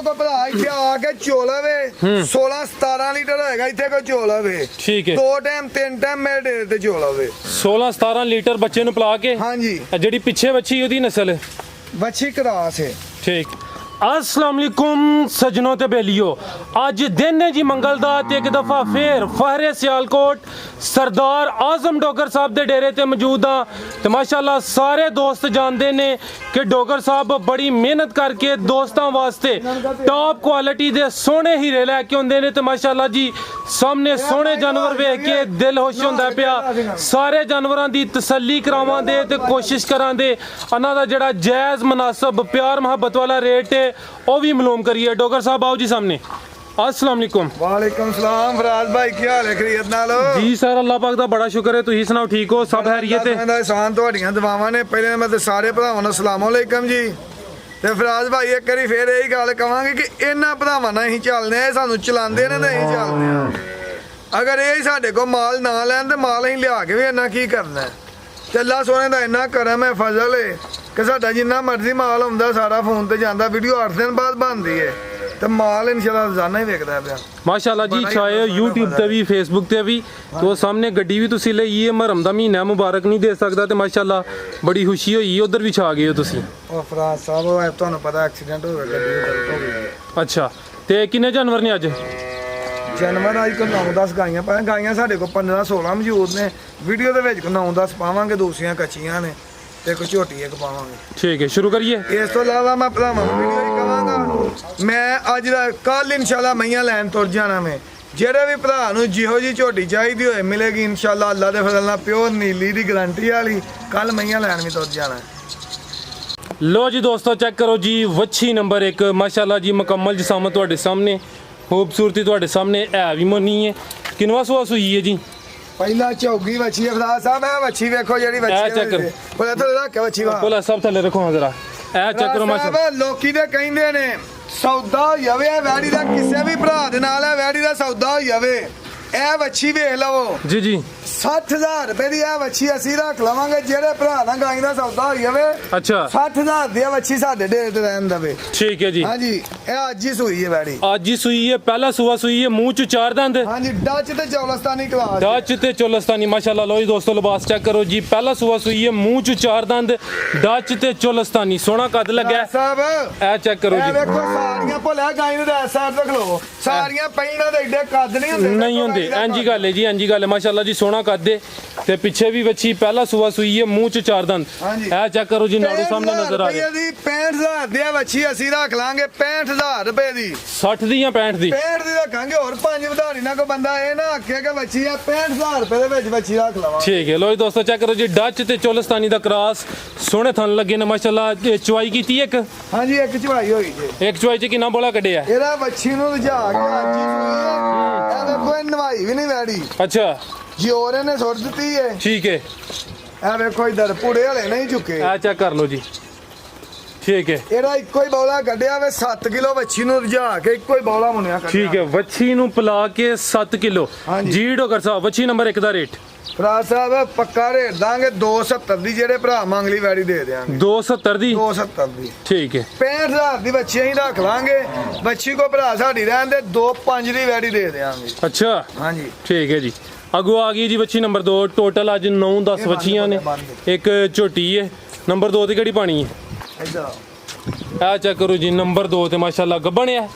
को भरा इत्थे आके चोलवे 16-17 लीटर होएगा इत्थे को चोलवे ठीक है 2 टाइम 3 टाइम मेरे डेरे ते चोलवे 16-17 लीटर बच्चे ਨੂੰ ਪਿਲਾ ਕੇ हाँ जी ਜਿਹੜੀ ਪਿੱਛੇ ਬੱਚੀ ਉਹਦੀ ਨਸਲ बच्ची क्रास है ठीक अस्सलाम वालेकुम सजनों ते बेलियो अज दिन है जी मंगल दा ते एक दफ़ा फिर फहरे सियालकोट सरदार आजम डोगर साहब दे डेरे ते मौजूद हाँ ते माशाल्लाह सारे दोस्त जानते ने कि डोगर साहब बड़ी मेहनत करके दोस्तों वास्ते टॉप क्वालिटी दे सोहने हीरे लैके आउंदे ने ते माशाल्लाह जी सामने सोहने जानवर वेख के दिल खुश हुंदा पिया सारे जानवरां दी तसल्ली करावां दे ते कोशिश करां दे इन्हां दा जेहड़ा जायज़ मुनासिब प्यार मोहब्बत वाला रेट है ਉਹ ਵੀ ਮਾਲੂਮ ਕਰੀਏ ਡੋਗਰ ਸਾਹਿਬ ਆਓ ਜੀ ਸਾਹਮਣੇ अस्सलाम वालेकुम वालेकुम सलाम फराज भाई ਕੀ ਹਾਲ ਹੈ ਖਰੀਅਤ ਨਾਲ ਜੀ ਸਰ ਅੱਲਾਹ ਪਾਕ ਦਾ ਬੜਾ ਸ਼ੁਕਰ ਹੈ ਤੁਸੀਂ ਸੁਣਾਓ ਠੀਕ ਹੋ ਸਭ ਖੈਰੀਅਤ ਹੈ ਮੈਂ ਇਨਸਾਨ ਤੁਹਾਡੀਆਂ ਦੁਆਵਾਂ ਨੇ ਪਹਿਲੇ ਮੈਂ ਤੇ ਸਾਰੇ ਭਰਾਵਾਂ ਨੂੰ ਸਲਾਮ ਅਲੈਕਮ ਜੀ ਤੇ ਫਰਾਜ ਭਾਈ ਇੱਕ ਵਾਰੀ ਫੇਰ ਇਹੀ ਗੱਲ ਕਵਾਂਗੇ ਕਿ ਇਹਨਾਂ ਭਰਾਵਾਂ ਨਾਲ ਅਸੀਂ ਚੱਲਦੇ ਆ ਸਾਨੂੰ ਚਲਾਉਂਦੇ ਨੇ ਤੇ ਅਸੀਂ ਚੱਲਦੇ ਆ ਅਗਰ ਇਹ ਸਾਡੇ ਕੋਲ ਮਾਲ ਨਾ ਲੈਣ ਤੇ ਮਾਲ ਅਸੀਂ ਲਿਆ ਕੇ ਵੀ ਇਹਨਾਂ ਕੀ ਕਰਨਾ ਤੇ ਅੱਲਾਹ ਸੋਹਣੇ ਦਾ ਇੰਨਾ ਕਰਮ ਹੈ ਫਜ਼ਲ ਹੈ ਕਿ ਸਾਡਾ ਜਿੰਨਾ ਮਰਜ਼ੀ ਮਾਲ ਹੁੰਦਾ ਸਾਰਾ ਫੋਨ ਤੇ ਜਾਂਦਾ ਵੀਡੀਓ 8 ਦਿਨ ਬਾਅਦ ਬਣਦੀ ਹੈ ਤੇ ਮਾਲ ਇਨਸ਼ਾਅੱਲਾ ਰੋਜ਼ਾਨਾ ਹੀ ਵਿਕਦਾ ਪਿਆ ਮਾਸ਼ਾਅੱਲਾ ਜੀ ਚਾਹੇ YouTube ਤੇ ਵੀ Facebook ਤੇ ਵੀ ਤੋ ਸਾਹਮਣੇ ਗੱਡੀ ਵੀ ਤੁਸੀਂ ਲਈ ਹੈ ਮਹਰਮ ਦਾ ਮਹੀਨਾ ਮੁਬਾਰਕ ਨਹੀਂ ਦੇ ਸਕਦਾ ਤੇ ਮਾਸ਼ਾਅੱਲਾ ਬੜੀ ਖੁਸ਼ੀ ਹੋਈ ਉਧਰ ਵੀ ਛਾ ਗਏ ਹੋ ਤੁਸੀਂ ਉਹ ਫਰਾਜ਼ ਸਾਹਿਬ ਤੁਹਾਨੂੰ ਪਤਾ ਐਕਸੀਡੈਂਟ ਹੋ ਗਿਆ ਗੱਡੀ ਦਾ ਹੋ ਗਿਆ ਅੱਛਾ ਤੇ ਕਿੰਨੇ ਜਾਨਵਰ ਨੇ ਅੱਜ ਜਾਨਵਰ ਅੱਜ ਕੋਲ 9-10 ਗਾਈਆਂ ਪਾਏ ਗਾਈਆਂ ਸਾਡੇ ਕੋਲ 15-16 ਮੌਜੂਦ ਨੇ ਵੀਡੀਓ ਦੇ ਵਿੱਚ 9-10 ਪਾਵਾਂਗੇ ਦੂਸਰੀਆਂ ਕੱਚੀਆਂ ਨੇ ਤੇ ਕੋਈ ਝੋਟੀ ਇੱਕ ਪਾਵਾਂਗੇ ਠੀਕ ਹੈ ਸ਼ੁਰੂ ਕਰੀਏ ਇਸ ਤੋਂ ਇਲਾਵਾ ਮੈਂ ਭਰਾਵਾਂ ਨੂੰ ਵੀਡੀਓ ਹੀ ਕਵਾਂਗਾ ਮੈਂ ਅੱਜ ਦਾ ਕੱਲ ਇਨਸ਼ਾਅੱਲਾ ਮਈਆਂ ਲੈਣ ਤੁਰ ਜਾਣਾ ਮੈਂ ਜਿਹੜੇ ਵੀ ਭਰਾ ਨੂੰ ਜਿਹੋ ਜੀ ਝੋਟੀ ਚਾਹੀਦੀ ਹੋਏ ਮਿਲੇਗੀ ਇਨਸ਼ਾਅੱਲਾ ਅੱਲਾ ਦੇ ਫਜ਼ਲ ਨਾਲ ਪਿਓਰ ਨੀਲੀ ਦੀ ਗਾਰੰਟੀ ਵਾਲੀ ਕੱਲ ਮਈਆਂ ਲੈਣ ਵੀ ਤੁਰ ਜਾਣਾ लो जी दोस्तों चेक करो जी वच्छी नंबर 1 माशाल्लाह जी मुकम्मल जिसामत ਤੁਹਾਡੇ ਸਾਹਮਣੇ खूबसूरती ਤੁਹਾਡੇ ਸਾਹਮਣੇ ਹੈ ਵੀ ਮੋਨੀ ਹੈ ਕਿੰਨਵਾ ਸੂਆ ਸੂਈ ਹੈ ਜੀ ਪਹਿਲਾ ਚੌਗੀ ਵੱਛੀ ਹੈ ਫਰਾਜ਼ ਸਾਹਿਬ ਇਹ ਵੱਛੀ ਵੇਖੋ ਜਿਹੜੀ ਵੱਛੀ ਚੈੱਕ ਕਰੋ ਕੋਲੇ ਤੋਂ ਰੱਖ ਵੱਛੀ ਵਾ ਕੋਲਾ ਸਭ ਥੱਲੇ ਰੱਖੋ ਹਾਂ ਜ਼ਰਾ ਇਹ ਚੈੱਕ ਕਰੋ ਮਾਸ਼ਾਅੱਲਾ ਲੋਕੀ ਦੇ ਕਹਿੰਦੇ ਨੇ ਸੌਦਾ ਹੋ ਜਾਵੇ ਵੈੜੀ ਦਾ ਕਿਸੇ ਵੀ ਭਰਾ ਦੇ ਨਾਲ ਹੈ ਵੈੜੀ ਦਾ ਸੌਦਾ ਹੋ ਜਾਵੇ ਇਹ ਵੱਛੀ ਵੇਖ ਲਵੋ ਜੀ ਜੀ 60000 ਰੁਪਏ ਦੀ ਇਹ ਵੱਛੀ ਅਸੀਂ ਰੱਖ ਲਵਾਂਗੇ ਜਿਹੜੇ ਭਰਾ ਨਾਲ ਗਾਈ ਦਾ ਸੌਦਾ ਹੋ ਜਾਵੇ ਅੱਛਾ 60000 ਦੀ ਵੱਛੀ ਸਾਡੇ ਡੇਰੇ ਤੇ ਰਹਿਣ ਦਵੇ ਠੀਕ ਹੈ ਜੀ ਹਾਂਜੀ ਇਹ ਅੱਜ ਹੀ ਸੂਈ ਹੈ ਵੈੜੀ ਅੱਜ ਹੀ ਸੂਈ ਹੈ ਪਹਿਲਾ ਸੂਆ ਸੂਈ ਹੈ ਮੂੰਹ ਚ ਚਾਰ ਦੰਦ ਹਾਂਜੀ ਡੱਚ ਤੇ ਚੌਲਸਤਾਨੀ ਕਲਾਸ ਡੱਚ ਤੇ ਚੋਲਸਤਾਨੀ ਮਾਸ਼ਾਅੱਲਾ ਲੋ ਜੀ ਦੋਸਤੋ ਲਿਬਾਸ ਚੈੱਕ ਕਰੋ ਜੀ ਪਹਿਲਾ ਸੂਆ ਸੂਈ ਹੈ ਮੂੰਹ ਚ ਚਾਰ ਦੰਦ ਡੱਚ ਤੇ ਚੋਲਸਤਾਨੀ ਸੋਹਣਾ ਕੱਦ ਲੱਗਾ ਸਾਹਿਬ ਇਹ ਚੈੱਕ ਕਰੋ ਇਹ ਜੀ ਵੇਖੋ ਸਾਰੀਆਂ ਭੁੱਲਿਆ ਗਾਈ ਨੂੰ ਰੈਸ ਸਾਈਡ ਰੱਖ ਲਓ ਸਾਰੀਆਂ ਪੈਣਾ ਦੇ ਏਡੇ ਕੱਦ ਨਹੀਂ ਹੁੰਦੇ ਨਹੀਂ ਹੁੰਦੇ ਇੰਜੀ ਗੱਲ ਹੈ ਜੀ ਇੰਜੀ ਗੱਲ ਹੈ ਮਾਸ਼ਾਅੱਲਾ ਜੀ ਸੋਹਣਾ ਕੱਦ ਹੈ ਤੇ ਪਿੱਛੇ ਵੀ ਵੱਛੀ ਪਹਿਲਾ ਸੂਆ ਸੂਈ ਹੈ ਮੂੰਹ ਚ ਚਾਰ ਦੰਦ ਇਹ ਚੈੱਕ ਕਰੋ ਜੀ ਨਾੜੂ ਸਾਹਮਣੇ ਨਜ਼ਰ ਆ ਰਿਹਾ 65000 ਦੀ ਵੱਛੀ ਅਸੀਂ ਰੱਖ ਲਾਂਗੇ 65000 ਰੁਪਏ ਦੀ 60 ਦੀ ਜਾਂ 65 ਦੀ 65 ਦੀ ਰੱਖਾਂਗੇ ਹੋਰ 5 ਵਧਾਣੀ ਨਾ ਕੋਈ ਬੰਦਾ ਇਹ ਨਾ ਆਖੇ ਕਿ ਵੱਛੀ ਆ 65000 ਰੁਪਏ ਦੇ ਵਿੱਚ ਵੱਛੀ ਰੱਖ ਲਵਾਂਗੇ ਠੀਕ ਹੈ ਲੋ ਜੀ ਦੋਸਤੋ ਚੈੱਕ ਕਰੋ ਜੀ ਡੱਚ ਤੇ ਚੋਲਸਤਾਨੀ ਦਾ ਕ੍ਰਾਸ ਸੋਹਣੇ ਥਣ ਲੱਗੇ ਨੇ ਮਾਸ਼ਾਅੱਲਾ ਚੁਆਈ ਕੀਤੀ ਇੱਕ ਹਾਂਜੀ ਇੱਕ ਚਵਾਈ ਹੋਈ ਜੀ ਇੱਕ ਚੁਆਈ ਚ ਕਿੰਨਾ ਬੋਲਾ ਕੱਢਿਆ ਇਹਦਾ ਵੱਛੀ ਨੂੰ ਲਿਜਾ ਕੇ ਅੱਜ ਹੀ ਸੂਈ ਹੈ ਇਹ ਵੇਖੋ ਇਹ ਨਵਾਈ ਵੀ ਨਹੀਂ ਵੈੜੀ ਅੱਛਾ ਜੀ ਹੋਰ ਇਹਨੇ ਸੁੱਟ ਦਿੱਤੀ ਹੈ ਠੀਕ ਹੈ ਇਹ ਵੇਖੋ ਇਧਰ ਪੂੜੇ ਹਲੇ ਨਹੀਂ ਚੁੱਕੇ ਆ ਚੈੱਕ ਕਰ ਲਓ ਜੀ ਠੀਕ ਹੈ ਇਹਦਾ ਇੱਕੋ ਹੀ ਬੌਲਾ ਕੱਢਿਆ ਵੇ 7 ਕਿਲੋ ਵੱਛੀ ਨੂੰ ਰਜਾ ਕੇ ਇੱਕੋ ਹੀ ਬੌਲਾ ਮੁੰਨਿਆ ਕੱਢਿਆ ਠੀਕ ਹੈ ਵੱਛੀ ਨੂੰ ਪਿਲਾ ਕੇ 7 ਕਿਲੋ ਹਾਂਜੀ। ਜੀ ਡੋਗਰ ਸਾਹਿਬ ਵੱਛੀ ਨੰਬਰ 1 ਦਾ ਰੇਟ ਫਰਾਜ਼ ਸਾਹਿਬ ਪੱਕਾ ਰੇਟ ਦਾਂਗੇ 270 ਦੀ ਜਿਹੜੇ ਭਰਾ ਮੰਗ ਲਈ ਵੈੜੀ ਦੇ ਦਿਆਂਗੇ 270 ਦੀ 270 ਦੀ ਠੀਕ ਹੈ 65000 ਦੀ ਵੱਛੀ ਅਸੀਂ ਰੱਖ ਲਾਂਗੇ ਵੱਛੀ ਕੋ ਭਰਾ ਸਾਡੀ ਰਹਿਣ ਦੇ 2-5 ਦੀ ਵੈੜੀ ਦੇ ਦਿਆਂਗੇ ਅੱਛਾ ਹਾਂਜੀ ਠੀਕ ਹੈ ਜੀ ਅੱਗੋਂ ਆ ਗਈ ਜੀ ਵੱਛੀ ਨੰਬਰ 2 ਟੋਟਲ ਅੱਜ 9-10 ਵੱਛੀਆਂ ਨੇ ਇੱਕ ਝੋਟੀ ਹੈ ਨੰਬਰ 2 ਤੇ ਕਿਹੜੀ ਪਾਣੀ ਹੈ ਇੱਧਰ ਆ ਚੈੱਕ ਕਰੋ ਜੀ ਨੰਬਰ 2 ਤੇ ਮਾਸ਼ਾਅੱਲਾ ਗੱਬਣ ਹੈ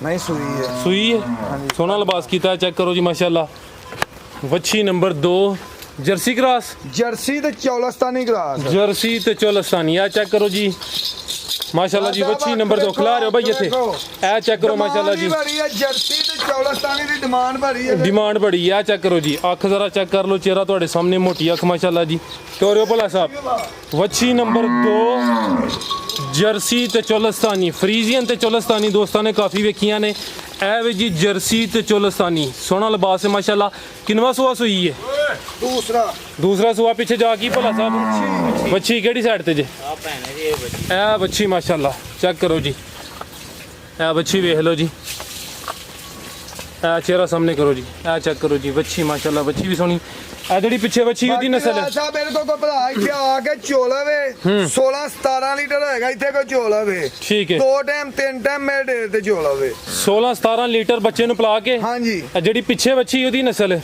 ਨਹੀਂ ਸੂਈ ਹੈ ਸੂਈ ਹੈ ਸੋਹਣਾ ਲਿਬਾਸ ਕੀਤਾ ਚੈੱਕ ਕਰੋ ਜੀ ਮਾਸ਼ਾਅੱਲਾ ਵੱਛੀ ਨੰਬਰ 2 ਜਰਸੀ ਕ੍ਰਾਸ ਜਰਸੀ ਤੇ ਚੌਲਸਤਾਨੀ ਕਰਾਸ ਜਰਸੀ ਤੇ ਚੋਲਸਤਾਨੀ ਆ ਚੈੱਕ ਕਰੋ ਜੀ माशाल्लाह जी ਵੱਛੀ नंबर 2 खिला रहे हो भाई ਇੱਥੇ ਇਹ ਚੈੱਕ ਕਰੋ ਮਾਸ਼ਾਅੱਲਾ ਜੀ ਬੜੀ ਹੈ ਜਰਸੀ ਤੇ ਚੌਲਸਤਾਨੀ ਦੀ ਡਿਮਾਂਡ ਬੜੀ ਹੈ ਡਿਮਾਂਡ ਬੜੀ ਹੈ ਚੈੱਕ ਕਰੋ ਜੀ ਅੱਖ ਜ਼ਰਾ ਚੈੱਕ ਕਰ ਲਓ ਚਿਹਰਾ ਤੁਹਾਡੇ ਸਾਹਮਣੇ ਮੋਟੀ ਅੱਖ ਮਾਸ਼ਾਅੱਲਾ ਜੀ ਤੋਰਿਓ ਭਲਾ ਸਾਹਿਬ ਵੱਛੀ ਨੰਬਰ 2 ਜਰਸੀ ਤੇ ਚੋਲਸਤਾਨੀ ਫਰੀਜ਼ੀਅਨ ਤੇ ਚੋਲਸਤਾਨੀ ਦੋਸਤਾਂ ਨੇ ਕਾਫੀ ਵੇਖੀਆਂ ਨੇ ਇਹ ਵੀ ਜੀ ਜਰਸੀ ਤੇ ਚੋਲਸਤਾਨੀ ਸੋਹਣਾ ਲਿਬਾਸ ਹੈ ਮਾਸ਼ਾਅੱਲਾ ਕਿੰਨਵਾ ਸੂਆ ਸੂਈ ਹੈ दूसरा सुआ पीछे जा की भला साहब बच्ची केड़ी साइड ते जे ए बच्ची माशाल्लाह चेक करो जी ए बच्ची वेख लो जी ए चेहरा सामने करो जी ए चेक करो जी बच्ची माशाल्लाह बच्ची भी सोनी ਇਹ ਜਿਹੜੀ ਪਿੱਛੇ ਵੱਛੀ ਉਹਦੀ ਨਸਲ ਹੈ ਸਾਹਿਬ ਮੇਰੇ ਕੋਲ ਭਰਾ ਇੱਥੇ ਆ ਕੇ ਚੋਲਵੇ 16 17 ਲੀਟਰ ਹੋਏਗਾ ਇੱਥੇ ਕੋਈ ਚੋਲਵੇ ਠੀਕ ਹੈ 2 ਟਾਈਮ 3 ਟਾਈਮ ਮੇਰੇ ਡੇਰੇ ਤੇ ਚੋਲਵੇ 16 17 ਲੀਟਰ ਬੱਚੇ ਨੂੰ ਪਿਲਾ ਕੇ ਹਾਂਜੀ ਇਹ ਜਿਹੜੀ ਪਿੱਛੇ ਵੱਛੀ ਉਹਦੀ ਨਸਲ ਹੈ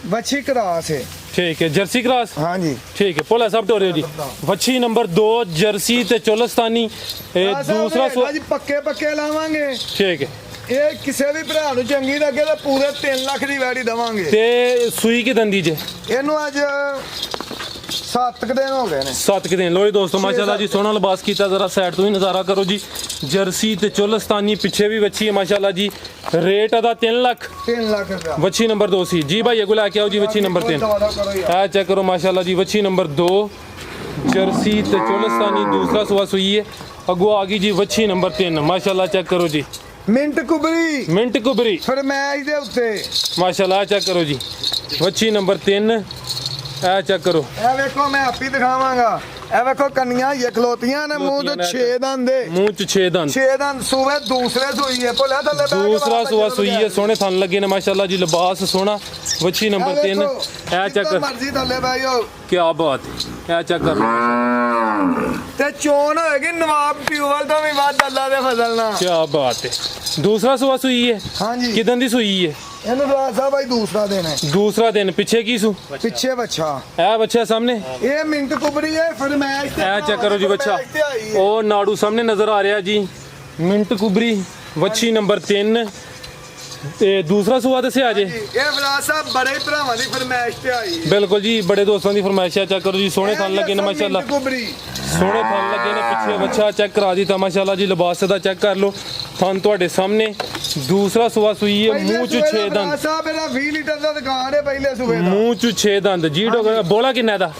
ਵੱਛੀ ਕਰਾਸ ਹੈ ਠੀਕ ਹੈ ਜਰਸੀ ਕ੍ਰਾਸ ਹਾਂਜੀ ਠੀਕ ਹੈ ਭੋਲਾ ਸਾਹਿਬ ਟੋਰਿਓ ਜੀ ਵੱਛੀ ਨੰਬਰ 2 ਜਰਸੀ ਤੇ ਚੋਲਸਤਾਨੀ ਇਹ ਦੂਸਰਾ ਜੀ ਪੱਕੇ ਲਾਵਾਂਗੇ ਠੀਕ ਹੈ ਇਹ ਕਿਸੇ ਵੀ ਭਰਾ ਨੂੰ ਚੰਗੀ ਲੱਗੇ ਤਾਂ ਪੂਰੇ 3 ਲੱਖ ਦੀ ਵੈੜੀ ਦਵਾਂਗੇ ਤੇ ਸੂਈ ਕੀ ਦੰਦੀ ਜੇ ਇਹਨੂੰ ਅੱਜ 7 ਦਿਨ ਹੋ ਗਏ ਨੇ 7 ਕਿ ਦਿਨ ਲੋਈ ਦੋਸਤੋ ਮਾਸ਼ਾਅੱਲਾ ਜੀ ਸੋਹਣਾ ਲਿਬਾਸ ਕੀਤਾ ਜ਼ਰਾ ਸਾਈਡ ਤੋਂ ਹੀ ਨਜ਼ਾਰਾ ਕਰੋ ਜੀ ਜਰਸੀ ਤੇ ਚੋਲਸਤਾਨੀ ਪਿੱਛੇ ਵੀ ਵੱਛੀ ਹੈ ਮਾਸ਼ਾਅੱਲਾ ਜੀ ਰੇਟ ਦਾ 3 ਲੱਖ 3 ਲੱਖ ਰੁਪਇਆ ਵੱਛੀ ਨੰਬਰ 2 ਸੀ ਜੀ ਭਾਈ ਅਗੋ ਲੈ ਕੇ ਆਓ ਜੀ ਵੱਛੀ ਨੰਬਰ 3 ਆ ਚੈੱਕ ਕਰੋ ਮਾਸ਼ਾਅੱਲਾ ਜੀ ਵੱਛੀ ਨੰਬਰ 2 ਜਰਸੀ ਤੇ ਚੋਲਸਤਾਨੀ ਦੂਸਰਾ ਸੂਆ ਸੂਈ ਹੈ ਅਗੋ ਆ ਗਈ ਜੀ ਵੱਛੀ ਨੰਬਰ 3 ਮਾਸ਼ਾਅੱਲਾ ਚੈੱਕ ਕਰੋ ਜੀ ਮਿੰਟ ਕੁਬਰੀ ਫਰਮਾਇਸ਼ ਦੇ ਉੱਤੇ ਮਾਸ਼ਾਅੱਲਾ ਚੈੱਕ ਕਰੋ ਜੀ ਵੱਛੀ ਨੰਬਰ 3 ਇਹ ਚੈੱਕ ਕਰੋ ਇਹ ਵੇਖੋ ਮੈਂ ਆਪੀ ਦਿਖਾਵਾਂਗਾ ਇਹ ਵੇਖੋ ਕੰਨੀਆਂ ਇਹ ਖਲੋਤੀਆਂ ਨੇ ਮੂੰਹ ਤੇ 6 ਦੰਦ ਦੇ ਮੂੰਹ ਚ 6 ਦੰਦ 6 ਦੰਦ ਸੂਏ ਦੂਸਰੇ ਸੂਈ ਹੈ ਭੋਲਾ ਥੱਲੇ ਬੈਠ ਕੇ ਦੂਸਰਾ ਬਾਹਰ ਸੂਆ ਚੱਲ ਸੂਈ ਹੈ ਗਿਆ। ਸੋਹਣੇ ਥਣ ਲੱਗੇ ਨੇ ਮਾਸ਼ਾਅੱਲਾ ਜੀ ਲਿਬਾਸ ਸੋਹਣਾ ਵੱਛੀ ਨੰਬਰ 3 ਵੇਖੋ, ਇਹ ਚੈੱਕ ਜਿੱਦਾਂ ਕਰ ਮਰਜ਼ੀ ਥੱਲੇ ਬਹਿ ਜਾਓ ਕੀ ਬਾਤ ਹੈ ਇਹ ਚੈੱਕ ਕਰ ਤੇ ਚੋਣ ਹੋਏਗੀ ਨਵਾਬ ਪਿਊਵਲ ਤੋਂ ਵੀ ਵੱਧ ਅੱਲਾ ਦੇ ਫਜ਼ਲ ਨਾਲ ਕੀ ਬਾਤ ਹੈ ਦੂਸਰਾ ਸੂਆ ਸੂਈ ਹੈ ਹਾਂਜੀ ਕਿਦਾਂ ਦੀ ਸੂਈ ਹੈ ਇਹਨੂੰ ਫਰਾਜ਼ ਸਾਹਿਬ ਭਾਈ ਦੂਸਰਾ ਦਿਨ ਹੈ ਦੂਸਰਾ ਦਿਨ ਪਿੱਛੇ ਕੀ ਸੂ ਪਿੱਛੇ ਬੱਚਾ ਇਹ ਬੱਚਾ ਸਾਹਮਣੇ ਇਹ ਮਿੰਟ ਕੁਬਰੀ ਹੈ ਫਰਮਾਇਸ਼ ਤੇ ਇਹ ਚੈੱਕ ਕਰੋ ਜੀ ਬੱਚਾ ਫਰਮਾਇਸ਼ ਤੇ ਆਈ ਹੈ। ਉਹ ਨਾੜੂ ਸਾਹਮਣੇ ਨਜ਼ਰ ਆ ਰਿਹਾ ਜੀ ਮਿੰਟ ਕੁਬਰੀ ਵੱਛੀ ਨੰਬਰ 3 ਤੇ ਦੂਸਰਾ ਸੂਆ ਦੱਸਿਆ ਜੇ ਇਹ ਫਰਾਜ਼ ਸਾਹਿਬ ਬੜੇ ਭਰਾਵਾਂ ਦੀ ਫਰਮਾਇਸ਼ ਤੇ ਆਈ ਹੈ। ਬਿਲਕੁਲ ਜੀ ਬੜੇ ਦੋਸਤਾਂ ਦੀ ਫਰਮਾਇਸ਼ ਹੈ ਚੈੱਕ ਕਰੋ ਜੀ ਸੋਹਣੇ ਥਣ ਲੱਗੇ ਨੇ ਮਾਸ਼ਾਅੱਲਾ ਮਿੰਟ ਕੁਬਰੀ ਸੋਹਣੇ ਥਣ ਲੱਗੇ ਨੇ ਪਿੱਛੇ ਬੱਚਾ ਚੈੱਕ ਕਰਾ ਦਿੱਤਾ ਮਾਸ਼ਾਅੱਲਾ ਜੀ ਲਿਬਾਸ ਦਾ ਚੈੱਕ ਕਰ ਲਓ ਥਣ ਤੁਹਾਡੇ ਸਾਹਮਣੇ ਦੂਸਰਾ ਸੂਆ ਸੂਈ ਹੈ ਮੂੰਹ ਚ 6 ਦੰਦ ਫਰਾਜ਼ ਸਾਹਿਬ ਇਹਦਾ 20 ਲੀਟਰ ਦਾ ਦੁਕਾਨ ਹੈ ਪਹਿਲੇ ਸੂਬੇ ਦਾ ਮੂੰਹ ਚ 6 ਦੰਦ ਜੀ ਡੋਗਰ ਬੋਲਾ ਕਿੰਨਾ ਦਾ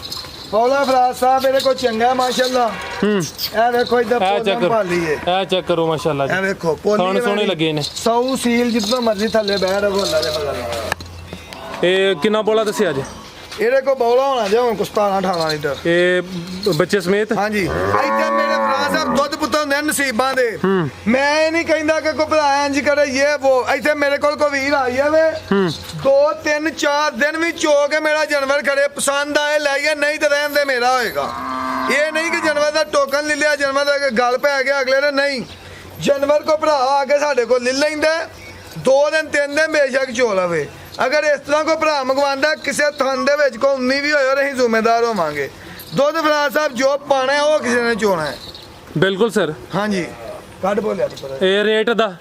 ਬੋਲਾ ਫਰਾਜ਼ ਸਾਹਿਬ ਇਹਦੇ ਕੋਲ ਚੰਗਾ ਹੈ ਮਾਸ਼ਾਅੱਲਾ ਇਹ ਵੇਖੋ ਇਧਰ ਇਹ ਚੈੱਕ ਪੋਲਮ ਕਰੋ ਭਾਲੀ ਹੈ ਇਹ ਚੈੱਕ ਕਰੋ ਮਾਸ਼ਾਅੱਲਾ ਇਹ ਜੀ ਵੇਖੋ ਥਣ ਸੋਹਣੇ ਲੱਗੇ ਨੇ 100 ਸੀਲ ਜਿੱਦੋਂ ਮਰਜ਼ੀ ਥੱਲੇ ਬਹਿ ਰਹੋ ਅੱਲਾ ਦੇ ਫਜ਼ਲ ਨਾਲ ਇਹ ਕਿੰਨਾ ਬੋਲਾ ਦੱਸਿਆ ਜੇ ਇਹਦੇ ਕੋਲ ਬੌਲਾ ਹੋਣਾ ਜੇ ਹੁਣ 17 18 ਲੀਟਰ ਇਹ ਬੱਚੇ ਸਮੇਤ ਹਾਂਜੀ ਇੱਥੇ ਮੇਰੇ ਭਰਾ ਸਾਹਿਬ ਦੁੱਧ ਪੁੱਤ ਹੁੰਦੇ ਨੇ ਨਸੀਬਾਂ ਦੇ ਮੈਂ ਇਹ ਨਹੀਂ ਕਹਿੰਦਾ ਕਿ ਕੋਈ ਭਰਾ ਇੰਜ ਕਰੇ ਇਹ ਉਹ ਇੱਥੇ ਮੇਰੇ ਕੋਲ ਕੋਈ ਵੀਰ ਆਈ ਜਾਵੇ 2 3 4 ਦਿਨ ਵੀ ਚੋ ਕੇ ਮੇਰਾ ਜਾਨਵਰ ਖੜੇ ਪਸੰਦ ਆਏ ਲੈ ਗਿਆ ਨਹੀਂ ਤੇ ਰਹਿਣ ਦੇ ਮੇਰਾ ਹੋਏਗਾ ਇਹ ਨਹੀਂ ਕਿ ਜਾਨਵਰ ਦਾ ਟੋਕਨ ਲੈ ਲਿਆ ਜਾਨਵਰ ਦਾ ਗੱਲ ਪੈ ਗਿਆ ਅਗਲੇ ਨੇ ਨਹੀਂ ਜਾਨਵਰ ਕੋ ਭਰਾ ਆ ਕੇ ਸਾਡੇ ਕੋਲ ਲੈ ਲੈਂਦਾ 2 ਦਿਨ 3 ਦਿਨ ਬੇਸ਼ੱਕ ਚੋ ਲਵੇ ਅਗਰ ਇਸ ਤਰ੍ਹਾਂ ਕੋਈ ਭਰਾ ਮੰਗਵਾਉਂਦਾ ਕਿਸੇ ਥਣ ਦੇ ਵਿੱਚ ਕੋਈ 19 ਵੀ ਹੋਇਆ ਅਸੀਂ ਜ਼ਿੰਮੇਦਾਰ ਹੋਵਾਂਗੇ ਦੁੱਧ ਫਰਾਜ਼ ਸਾਹਿਬ ਜੋ ਪਾਣਾ ਹੈ ਉਹ ਕਿਸੇ ਨੇ ਚੋਣਾ ਹੈ ਬਿਲਕੁਲ ਸਰ ਹਾਂਜੀ ਕੱਢ ਬੋਲਿਆ ਇਹ ਰੇਟ ਦਾ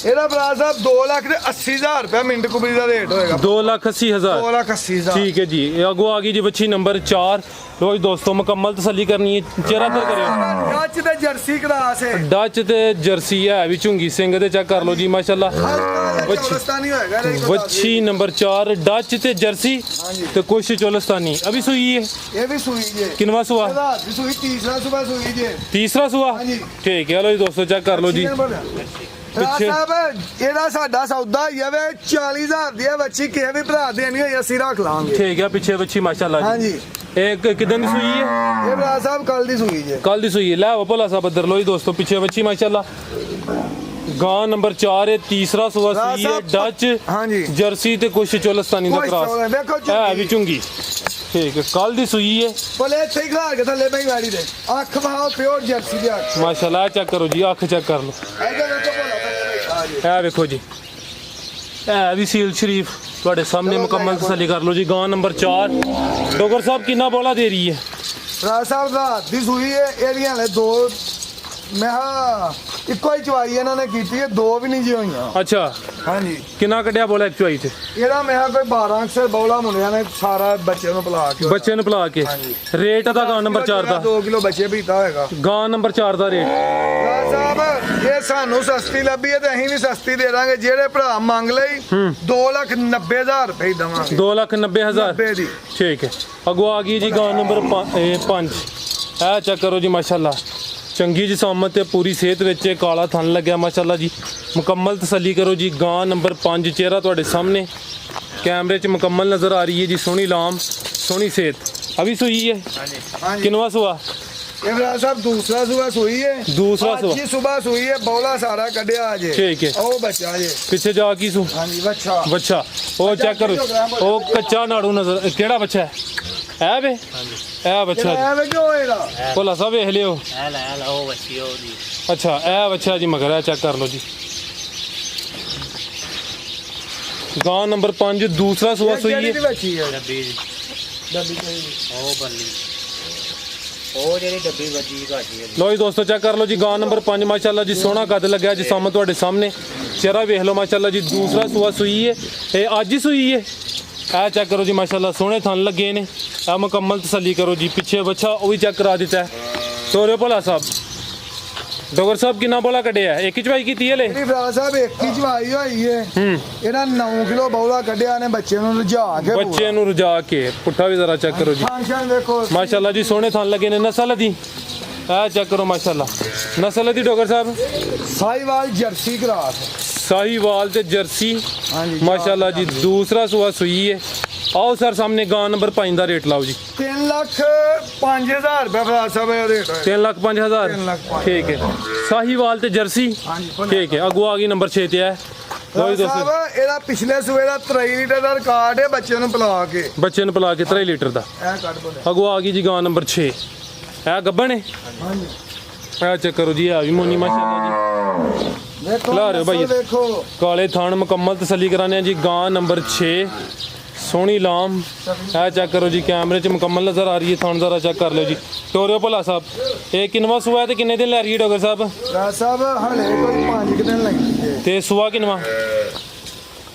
ਇਹਦਾ ਫਰਾਜ਼ ਸਾਹਿਬ 2,80,000 ਰੁਪਏ ਮਿੰਟ ਕੁਬਰੀ ਦਾ ਰੇਟ ਹੋਏਗਾ 2,80,000 2,80,000 ਠੀਕ ਹੈ ਜੀ ਇਹ ਅੱਗੋਂ ਆ ਗਈ ਜੀ ਬੱਚੀ ਨੰਬਰ 4 ਲੋ ਜੀ ਦੋਸਤੋ ਮੁਕੰਮਲ ਤਸੱਲੀ ਕਰਨੀ ਹੈ ਚਿਹਰਾ तर ਕਰਿਓ ਕੱਚ ਤੇ ਜਰਸੀ ਕਲਾਸ ਹੈ ਡੱਚ ਤੇ ਜਰਸੀ ਹੈ ਵੀ ਝੁੰਗੀ ਸਿੰਘ ਦੇ ਚੈੱਕ ਕਰ ਲਓ ਜੀ ਮਾਸ਼ਾਅੱਲਾ ਚੌਲਸਤਾਨੀ ਹੋਏਗਾ ਇਹਦਾ ਇੱਕ ਵੱਛੀ ਨੰਬਰ 4 ਡੱਚ ਤੇ ਜਰਸੀ ਤੇ ਕੁਛ ਚੋਲਸਤਾਨੀ ਅਭੀ ਸੂਈ ਹੈ ਇਹ ਵੀ ਸੂਈ ਜੇ ਕਿੰਨਵਾ ਸੂਆ ਇਹਦਾ ਵੀ ਸੂਈ ਤੀਸਰਾ ਸੁਬਾ ਸੂਈ ਜੇ ਤੀਸਰਾ ਸੂਆ ਹਾਂਜੀ। ਠੀਕ ਹੈ ਲੋ ਜੀ ਦੋਸਤੋ ਚੈੱਕ ਕਰ ਲਓ ਜੀ ਪਿੱਛੇ ਸਾਹਿਬ ਇਹਦਾ ਸਾਡਾ ਸੌਦਾ ਹੀ ਆਵੇ 40,000 ਦੀ ਹੈ ਬੱਚੀ ਕਿਸੇ ਵੀ ਭਰਾ ਦੇਣੀ ਹੋਈ ਅਸੀਂ ਰੱਖ ਲਾਂਗੇ ਠੀਕ ਹੈ ਪਿੱਛੇ ਵੱਛੀ ਮਾਸ਼ਾਅੱਲਾ ਜੀ ਹਾਂਜੀ ਇਹ ਕਿਦਾਂ ਦੀ ਸੂਈ ਹੈ ਇਹ ਭਰਾ ਸਾਹਿਬ ਕੱਲ ਦੀ ਸੂਈ ਜੇ ਕੱਲ ਦੀ ਸੂਈ ਹੈ ਲੈ ਆਓ ਭੋਲਾ ਸਾਹਿਬ ਇੱਧਰ ਲੋ ਜੀ ਦੋਸਤੋ ਪਿੱਛੇ ਵੱਛੀ ਮਾਸ਼ਾਅੱਲਾ ਗਾਂ ਨੰਬਰ 4 ਹੈ ਤੀਸਰਾ ਸੂਆ ਸੂਈ ਹੈ ਡੱਚ ਹਾਂਜੀ ਜਰਸੀ ਤੇ ਕੁਛ ਚੋਲਸਤਾਨੀ ਦਾ ਕੁਛ ਕ੍ਰਾਸ ਚੋਲ- ਵੇਖੋ ਹੈ ਵੀ ਝੁੰਗੀ ਠੀਕ ਹੈ ਕੱਲ ਦੀ ਸੂਈ ਹੈ ਬੋਲੇ ਇੱਥੇ ਹੀ ਖਾ ਕੇ ਥੱਲੇ ਪਈ ਗਾੜੀ ਦੇ ਅੱਖ ਵਹਾਓ ਪਿਓਰ ਜਰਸੀ ਦੀ ਅੱਖ ਮਾਸ਼ਾਅੱਲਾ ਚੈੱਕ ਕਰੋ ਜੀ ਅੱਖ ਚੈੱਕ ਕਰ ਲਓ ਇਹਦੇ ਵਿੱਚ ਬੋਲਾ ਥੱਲੇ ਪਈ ਇਹ ਵੇਖੋ ਜੀ ਇਹ ਵੀ ਸੀਲ ਸ਼ਰੀਫ ਤੁਹਾਡੇ ਸਾਹਮਣੇ ਮੁਕੰਮਲ ਤਸੱਲੀ ਕਰ ਲਓ ਜੀ ਗਾਂ ਨੰਬਰ 4 ਡੋਗਰ ਸਾਹਿਬ ਕਿੰਨਾ ਬੋਲਾ ਦੇ ਰਹੀ ਹੈ ਰਾਜ ਸਾਹਿਬ ਦਾ ਦੀ ਸੂਈ ਹੈ ਇਹਦੀਆਂ ਹਲੇ 2 ਮੈਂ ਹਾਂ ਇੱਕੋ ਹੀ ਚਵਾਈ ਇਹਨਾਂ ਨੇ ਕੀਤੀ ਹੈ 2 ਵੀ ਨਹੀਂ ਜੀ ਹੋਈਆਂ ਅੱਛਾ ਹਾਂਜੀ ਕਿੰਨਾ ਕੱਢਿਆ ਬੋਲਾ ਇੱਕ ਚੁਆਈ ਤੇ ਇਹਦਾ ਮੈਂ ਕੋਈ 12 ਅਕਸਰ ਬੌਲਾ ਮੁੰਡਿਆਂ ਨੇ ਸਾਰਾ ਬੱਚੇ ਨੂੰ ਪਿਲਾ ਕੇ ਬੱਚੇ ਨੂੰ ਪਿਲਾ ਕੇ ਹਾਂਜੀ। ਰੇਟ ਦਾ ਗਾਂ ਨੰਬਰ 4 ਦਾ 2 ਕਿਲੋ ਬੱਚੇ ਪੀਤਾ ਹੋਏਗਾ ਗਾਂ ਨੰਬਰ 4 ਦਾ ਰੇਟ ਰਾਜ ਸਾਹਿਬ ਇਹ ਸਾਨੂੰ ਸਸਤੀ ਲੱਭੀ ਹੈ ਤੇ ਅਸੀਂ ਵੀ ਸਸਤੀ ਦੇ ਦਾਂਗੇ ਜਿਹੜੇ ਭਰਾ ਮੰਗ ਲਈ 2,90,000 ਰੁਪਏ ਦਵਾਂਗੇ 2,90,000 90 ਦੀ ਠੀਕ ਹੈ ਅਗੋ ਆ ਗਈ ਜੀ ਗਾਂ ਨੰਬਰ 5 ਇਹ ਚੈੱਕ ਕਰੋ ਜੀ ਮਾਸ਼ਾਅੱਲਾ ਚੰਗੀ ਜਿਸਾਮਤ ਤੇ ਪੂਰੀ ਸਿਹਤ ਵਿੱਚ ਇਹ ਕਾਲਾ ਥਣ ਲੱਗਿਆ ਮਾਸ਼ਾਅੱਲਾ ਜੀ ਮੁਕੰਮਲ ਤਸੱਲੀ ਕਰੋ ਜੀ ਗਾਂ ਨੰਬਰ 5 ਚਿਹਰਾ ਤੁਹਾਡੇ ਸਾਹਮਣੇ ਕੈਮਰੇ 'ਚ ਮੁਕੰਮਲ ਨਜ਼ਰ ਆ ਰਹੀ ਹੈ ਜੀ ਸੋਹਣੀ ਲਾਮ ਸੋਹਣੀ ਸਿਹਤ ਅਭੀ ਸੂਈ ਹੈ ਹਾਂਜੀ ਕਿੰਨਵਾ ਸੂਆ ਇਹ ਫਰਾਜ ਸਾਹਿਬ ਦੂਸਰਾ ਸੂਆ ਸੂਈ ਹੈ दूसरा ਅੱਜ सूआ ਹੀ ਸਵੇਰ ਸੂਈ ਹੈ ਬੌਲਾ ਸਾਰਾ ਕੱਢਿਆ ਅਜੇ ठीक है ਉਹ ਬੱਚਾ ਜੇ पीछे जा की सू ਹਾਂਜੀ ਬੱਚਾ बच्चा वो चेक करो वो कच्चा नाड़ू नजर केड़ा बच्चा है बे ए बच्चा जी ਐਵੇਂ ਕਿਉਂ ਹੋਏਗਾ भोला साहब देख लियो ਉਹ ਬੱਚੀ ਉਹਦੀ अच्छा ए बच्चा जी मगर है चेक कर लो जी गांव नंबर 5 दूसरा सुआ ਇਹ सुई ਕਿਹੜੀ है ਦੀ ਬੱਚੀ ਹੈ ਡੱਬੀ ਡੱਬੀ ਕਿਹੜੀ ਉਹ ਬੱਲੀ ਉਹ ਜਿਹੜੀ ਡੱਬੀ ਵੱਜੀ ਘਾਟੀ लो जी दोस्तों चेक कर लो जी गांव नंबर 5 माशाल्लाह जी सोना कद लग्या जी सामने ਤੁਹਾਡੇ सामने चेहरा वेख लो माशाल्लाह जी दूसरा सुआ सुई है ये आज ही सुई है ए चेक करो जी माशाल्लाह सोने थन लगे ने आ मुकम्मल तसल्ली करो जी पीछे बच्चा वो भी चेक करा देता है तोरे भोला साहब डोगर साहब कितना बोला कटिया एक ही चवाई की ले ਇਹ ਫਰਾਜ ਸਾਹਿਬ ਇੱਕ ਹੀ ਚਵਾਈ ਹੋਈ ਹੈ ਇਹਨਾਂ 9 ਕਿਲੋ ਬੌਲਾ ਕੱਢਿਆ ਨੇ ਬੱਚੇ ਨੂੰ ਰੁਝਾ ਕੇ बच्चे नु रुजा के पुट्ठा भी जरा चेक करो जी ਫੰਕਸ਼ਨ ਦੇਖੋ माशाल्लाह जी सोने थन लगे ने नस्ल दी ए चेक करो माशाल्लाह नस्ल दी डोगर साहब ਸਾਈਵਾਲ ਜਰਸੀ ਕਰਾਸ साहीवाल ते जर्सी ਹਾਂਜੀ माशाल्लाह जी दूसरा सुआ सुई है आओ सर सामने गांव नंबर 5 ਦਾ ਰੇਟ ਲਾਓ ਜੀ 3 ਲੱਖ 5000 ਰੁਪਏ ਫਰਾਜ ਸਾਹਿਬ ਦਾ ਰੇਟ ਹੈ 3,05,000 3 ਲੱਖ ਪੰਜ। ठीक है साहीवाल ते जर्सी ਹਾਂਜੀ ਭੋਲਾ ठीक है अगू आ गई नंबर 6 ਤੇ ਹੈ ਲਓ ਜੀ ਦੋਸਤੋ ਸਾਹਿਬ ਇਹਦਾ ਪਿਛਲੇ ਸੂਏ ਦਾ 23 ਲੀਟਰ ਦਾ ਰਿਕਾਰਡ ਹੈ ਬੱਚੇ ਨੂੰ ਪਿਲਾ ਕੇ ਬੱਚੇ ਨੂੰ ਪਿਲਾ ਕੇ 3 ਲੀਟਰ ਦਾ ਇਹ ਕੱਢ ਬੋਲੇ ਅਗੂ ਆ ਗਈ ਜੀ ਗਾਂ ਨੰਬਰ 6 ਇਹ ਗੱਬਣ ਹੈ ਹਾਂਜੀ ਇਹ ਚੈੱਕ ਕਰੋ ਜੀ ਆ ਵੀ ਮੋਨੀ ਮਾਸ਼ਾਅੱਲਾ ਦੇਖੋ ਖਿਲਾ ਰਹੇ ਹੋ ਭਾਈ। ਨਸਲ ਦੇਖੋ ਜੀ ਕਾਲੇ ਥਾਣ ਮੁਕੰਮਲ ਤਸੱਲੀ ਕਰਾਣੇ ਆ ਜੀ ਗਾਂ ਨੰਬਰ 6 ਸੋਹਣੀ ਲਾਮ ਇਹ ਚੈੱਕ ਕਰੋ ਜੀ ਕੈਮਰੇ 'ਚ ਮੁਕੰਮਲ ਨਜ਼ਰ ਆ ਰਹੀ ਹੈ ਥਾਣ ਜ਼ਰਾ ਚੈੱਕ ਕਰ ਲਿਓ ਜੀ ਟੋਰਿਓ ਭਲਾ ਸਾਹਿਬ ਇਹ ਕਿੰਨਵਾ ਸੂਆ ਹੈ ਤੇ ਕਿੰਨੇ ਦਿਨ ਲੈ ਰਹੀ ਹੈ ਡੋਗਰ ਸਾਹਿਬ ਫਰਾਜ ਸਾਹਿਬ ਹਲੇ ਕੋਈ 5 ਦਿਨ ਲੱਗੀ ਹੈ ਤੇ ਸੂਆ ਕਿੰਨਵਾ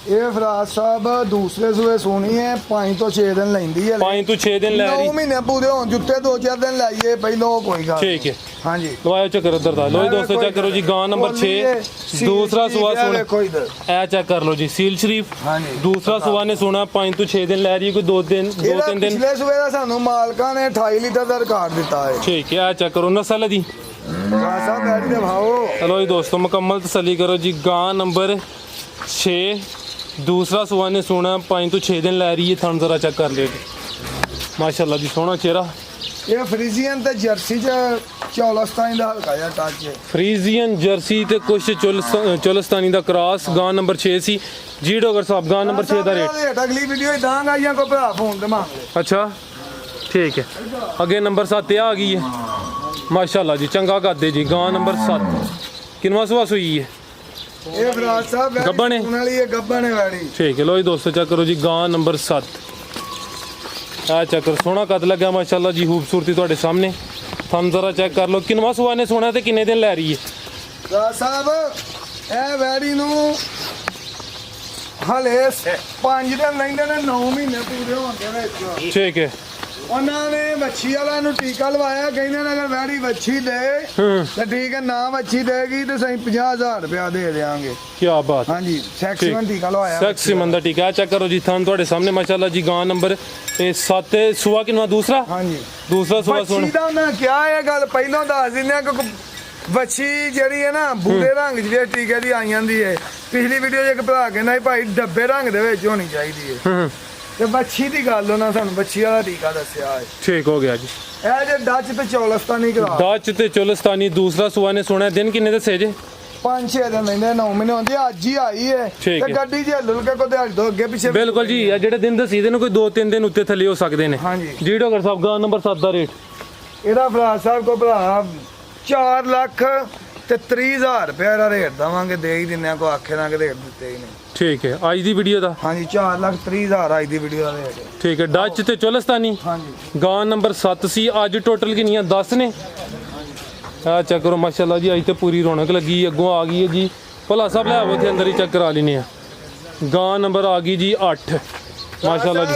ਇਹ ਫਰਾਜ ਸਾਹਿਬ ਦੂਸਰੇ ਸੂਏ ਸੋਣੀ ਹੈ 5 ਤੋਂ 6 ਦਿਨ ਲੈਂਦੀ ਹੈ 5 ਤੋਂ 6 ਦਿਨ ਲੈ 9 ਰਹੀ ਮਹੀਨੇ ਪੂਰੇ ਹੋਣ ਜੁੱਤੇ 2-4 ਦਿਨ ਲਾਈਏ ਪਹਿਲੋਂ ਕੋਈ ਗੱਲ ਠੀਕ ਹੈ ਹਾਂਜੀ ਲਵਾਇਓ ਚੱਕਰ ਉਧਰ ਦਾ ਲੋ ਜੀ ਦੋਸਤੋ ਚੈੱਕ ਕਰੋ ਜੀ ਗਾਂ ਨੰਬਰ 6 ਦੂਸਰਾ ਸੂਆ ਸੁਣ ਦੇਖੋ ਇਧਰ ਇਹ ਚੈੱਕ ਕਰ ਲਓ ਜੀ ਸੀਲ ਸ਼ਰੀਫ ਹਾਂਜੀ ਦੂਸਰਾ ਸੂਆ ਨੇ ਸੁਣਾ 5 ਤੋਂ 6 ਦਿਨ ਲੈ ਰਹੀ ਹੈ ਕੋਈ 2-3 ਇਹਦਾ ਦਿਨ ਪਿਛਲੇ ਸੂਏ ਦਾ ਸਾਨੂੰ ਮਾਲਕਾਂ ਨੇ 28 ਲੀਟਰ ਦਾ ਰਿਕਾਰਡ ਦਿੱਤਾ ਹੈ ਠੀਕ ਹੈ ਇਹ ਚੈੱਕ ਕਰੋ ਨਸਲ ਦੀ ਫਰਾਜ ਸਾਹਿਬ ਬੈਠ ਦੇ ਭਾਓ ਚਲੋ ਜੀ ਦੋਸਤੋ ਮੁਕੰਮਲ ਤਸੱਲੀ ਕਰੋ ਜੀ ਗਾਂ ਨੰਬਰ 6 ਦੂਸਰਾ ਸੂਆ ਨੇ ਸੁਣਾ 5 ਤੋਂ 6 ਦਿਨ ਲੈ ਰਹੀ ਹੈ ਥਣ ਜ਼ਰਾ ਚੈੱਕ ਕਰ ਲਿਓ ਜੀ ਮਾਸ਼ਾਅੱਲਾ ਜੀ ਸੋਹਣਾ ਚਿਹਰਾ ਇਹ ਫਰੀਜ਼ੀਅਨ ਤੇ ਜਰਸੀ ਚ ਚੌਲਸਤਾਨੀ ਦਾ ਹਲਕਾ ਜਿਹਾ ਟੱਚ ਹੈ ਫਰੀਜ਼ੀਅਨ ਜਰਸੀ ਤੇ ਕੁਛ ਚੋਲਸਤਾਨੀ ਦਾ ਕ੍ਰਾਸ ਗਾਂ ਨੰਬਰ 6 ਸੀ ਜੀ ਡੋਗਰ ਸਾਹਿਬ ਗਾਂ ਨੰਬਰ 6 ਦਾ ਰੇਟ ਅਗਲੀ ਵੀਡੀਓ ਦਾਂਗਾ ਜਾਂ ਕੋ ਭਰਾ ਫੋਨ ਤੇ ਮੰਗ ਲੈ ਅੱਛਾ ਠੀਕ ਹੈ ਅੱਗੇ ਨੰਬਰ 7 ਤੇ ਆ ਗਈ ਹੈ ਮਾਸ਼ਾਅੱਲਾ ਜੀ ਚੰਗਾ ਕਰਦੇ ਜੀ ਗਾਂ ਨੰਬਰ 7 ਕਿੰਨਵਾ ਸੂਆ ਸੂਈ ਹੈ ਇਹ ਫਰਾਜ ਸਾਹਿਬ ਗੱਭਣ ਹੈ? ਸੁਣ ਵਾਲੀ ਹੈ ਗੱਬਣ ਹੈ ਵੈੜੀ ਠੀਕ ਹੈ ਲੋ ਜੀ ਦੋਸਤੋ ਚੈੱਕ ਕਰੋ ਜੀ ਗਾਂ ਨੰਬਰ 7 ਆ ਚੈੱਕ ਕਰੋ ਸੋਹਣਾ ਕੱਦ ਲੱਗਾ ਮਾਸ਼ਾਅੱਲਾ ਜੀ ਖੂਬਸੂਰਤੀ ਤੁਹਾਡੇ ਸਾਹਮਣੇ ਥਣ ਜ਼ਰਾ ਚੈੱਕ ਕਰ ਲਓ ਕਿੰਨਵਾ ਸੂਆ ਨੇ ਸੋਹਣਾ ਤੇ ਕਿੰਨੇ ਦਿਨ ਲੈ ਰਹੀ ਹੈ ਫਰਾਜ ਸਾਹਿਬ ਇਹ ਵੈੜੀ ਨੂੰ ਹਲੇ 5 ਦਿਨ ਲੈਂਦੇ ਨੇ 9 ਮਹੀਨੇ ਪੂਰੇ ਹੋਣ ਦੇ ਵਿੱਚ ਠੀਕ ਹੈ ਉਹਨਾਂ ਨੇ ਵੱਛੀ ਵਾਲਾ ਨੂੰ ਟੀਕਾ ਲਵਾਇਆ ਕਹਿੰਦੇ ਨੇ ਅਗਰ ਵੈੜੀ ਵੱਛੀ ਦੇ ਤਾਂ ਠੀਕ ਹੈ ਨਾ ਵੱਛੀ ਦੇਗੀ ਤੇ ਸਹੀ 50000 ਰੁਪਇਆ ਦੇ ਦੇਵਾਂਗੇ ਕੀ ਬਾਤ ਹਾਂਜੀ ਸੈਕਸ਼ਨ ਟੀਕਾ ਲਵਾਇਆ ਸੈਕਸੀ ਮੰਦਾ ਟੀਕਾ ਚੈੱਕ ਕਰੋ ਜੀ ਥਣ ਤੁਹਾਡੇ ਸਾਹਮਣੇ ਮਾਸ਼ਾਅੱਲਾ ਜੀ ਗਾਂ ਨੰਬਰ 7 ਸੂਆ ਕਿੰਨਵਾ ਦੂਸਰਾ ਹਾਂਜੀ ਦੂਸਰਾ ਸੂਆ ਵੱਛੀ ਸੁਣ ਦਾ ਮੈਂ ਕਿਹਾ ਇਹ ਗੱਲ ਪਹਿਲਾਂ ਦੱਸ ਦਿੰਦੇ ਆ ਕਿ ਵੱਛੀ ਜਿਹੜੀ ਹੈ ਨਾ ਬੂਰੇ ਰੰਗ ਜਿਹੜੇ ਟੀਕੇ ਦੀ ਆਈ ਜਾਂਦੀ ਹੈ ਪਿਛਲੀ ਵੀਡੀਓ 'ਚ ਇੱਕ ਭਰਾ ਕਹਿੰਦਾ ਸੀ ਭਾਈ ਡੱਬੇ ਰੰਗ ਦੇ ਵਿੱਚ ਹੋਣੀ ਚਾਹੀਦੀ ਹੈ ਤੇ ਵੱਛੀ ਦੀ ਗੱਲ ਉਹਨਾਂ ਸਾਨੂੰ ਵੱਛੀ ਵਾਲਾ ਟੀਕਾ ਦੱਸਿਆ ਹੈ ਠੀਕ ਹੋ ਗਿਆ ਜੀ ਇਹ ਜੇ ਡੱਚ ਤੇ ਚੌਲਸਤਾਨੀ ਕਰਾ ਡੱਚ ਤੇ ਚੋਲਸਤਾਨੀ ਦੂਸਰਾ ਸੂਆ ਨੇ ਸੁਣਿਆ ਦਿਨ ਕਿੰਨੇ ਦੱਸੇ ਜੇ 5-6 ਦਿਨ ਲੈਂਦੇ 9 ਮਹੀਨੇ ਹੁੰਦੇ ਅੱਜ ਹੀ ਆਈ ਹੈ ਠੀਕ ਤੇ ਹੈ। ਗੱਡੀ 'ਚ ਲੁਲਕੇ ਕੋ ਦਿਹਾੜੀ ਤੋਂ ਅੱਗੇ ਪਿੱਛੇ ਬਿਲਕੁਲ ਜੀ ਇਹ ਜਿਹੜੇ ਦਿਨ ਦੱਸੀ ਦੇ ਨੇ ਕੋਈ 2-3 ਦਿਨ ਉੱਤੇ ਥੱਲੇ ਹੋ ਸਕਦੇ ਨੇ ਹਾਂਜੀ ਜੀ ਡਾਕਟਰ ਸਾਹਿਬ ਗਾਂ ਨੰਬਰ 7 ਦਾ ਰੇਟ ਇਹਦਾ ਫਰਾਜ ਸਾਹਿਬ ਕੋ ਭਰਾ 4 ਲੱਖ ਤੇ 30,000 ਰੁਪਏ ਦਾ ਰੇਟ ਦਵਾਂਗੇ ਦੇ ਹੀ ਦਿੰਨੇ ਆ ਕੋ ਆਖੇ ਨਾ ਕਿ ਰੇਟ ਦਿੱਤੇ ਹੀ ਨਹੀਂ ਠੀਕ ਹੈ ਅੱਜ ਦੀ ਵੀਡੀਓ ਦਾ ਹਾਂਜੀ 4 ਲੱਖ 30,000 ਅੱਜ ਦੀ ਵੀਡੀਓ ਦਾ ਰੇਟ ਹੈ। ਠੀਕ ਹੈ ਡੱਚ ਤੇ ਚੋਲਸਤਾਨੀ ਹਾਂਜੀ ਗਾਂ ਨੰਬਰ 7 ਸੀ ਅੱਜ ਟੋਟਲ ਕਿੰਨੀਆਂ 10 ਨੇ ਆ ਚੈੱਕ ਕਰੋ ਮਾਸ਼ਾਅੱਲਾ ਜੀ ਅੱਜ ਤੇ ਪੂਰੀ ਰੌਣਕ ਲੱਗੀ ਅੱਗੋਂ ਆ ਗਈ ਹੈ ਜੀ ਭਲਾ ਸਾਹਿਬ ਲੈ ਆਵੋ ਤੇ ਅੰਦਰ ਹੀ ਚੈੱਕ ਕਰਾ ਲੈਨੇ ਆ ਗਾਂ ਨੰਬਰ ਆ ਗਈ ਜੀ 8 ਮਾਸ਼ਾਅੱਲਾ ਜੀ